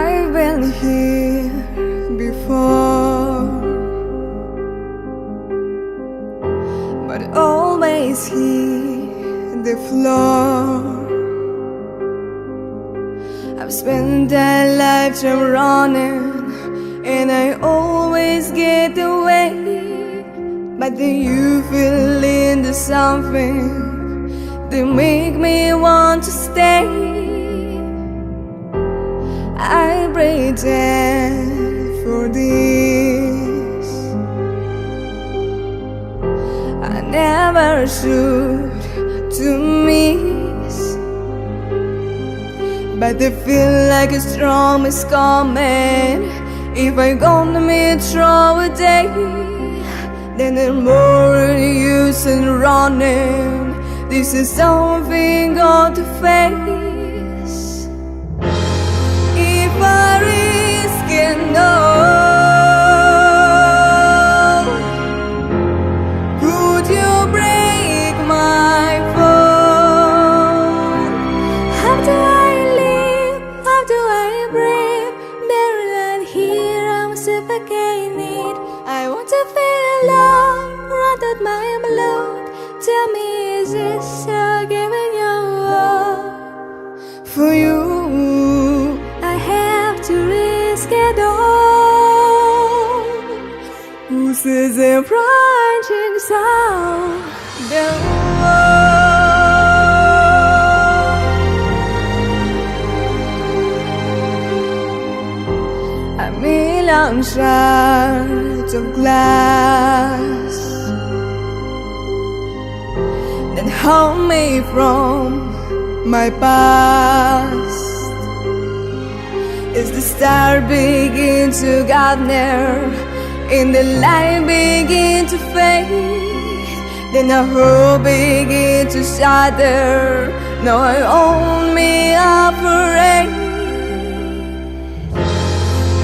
I've been here before, but always hit the floor. I've spent a lifetime running, and I always get away. But then you feel into something that make me want to stay. I pretend for this, I never should to miss, but I feel like a storm is coming. If I gonna meet through a day, then there's more use in running. This is something got to face. If I risk it all, could you break my fall? How do I live? How do I breathe? Better than here, I'm suffocating. I want to feel love, run out my blood. Tell me, is this still giving you all? For you, I have to risk it all. Who says they're writing sound? A million shards of glass that haunt me from my past. As the star begin to gather and the light begin to fade, then the hope begin to shatter. Now I own me a parade.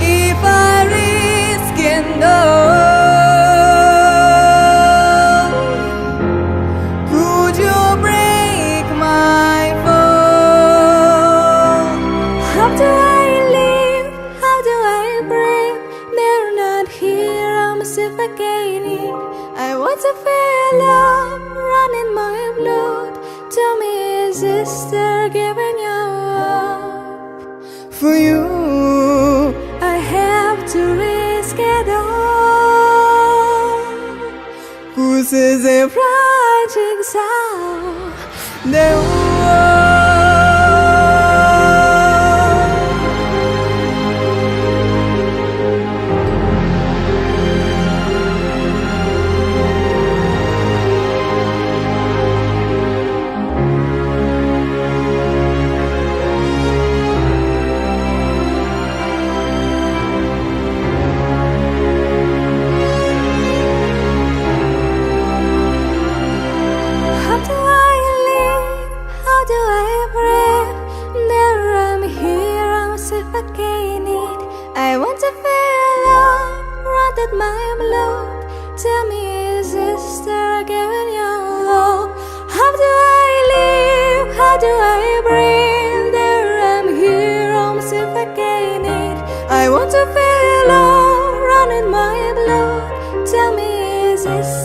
If I risk it all, could you break my fall? How do I live? How do I breathe? They're not here, I'm suffocating. I want to feel love running my blood. Tell me, is this still giving you up? For you, I have to risk it all. Who says they're writing sound? The I want to feel love, run out my blood. Tell me, is this still giving you love? How do I live? How do I breathe? There I'm here, I'm suffocating. I want to feel love, run in my blood. Tell me, is this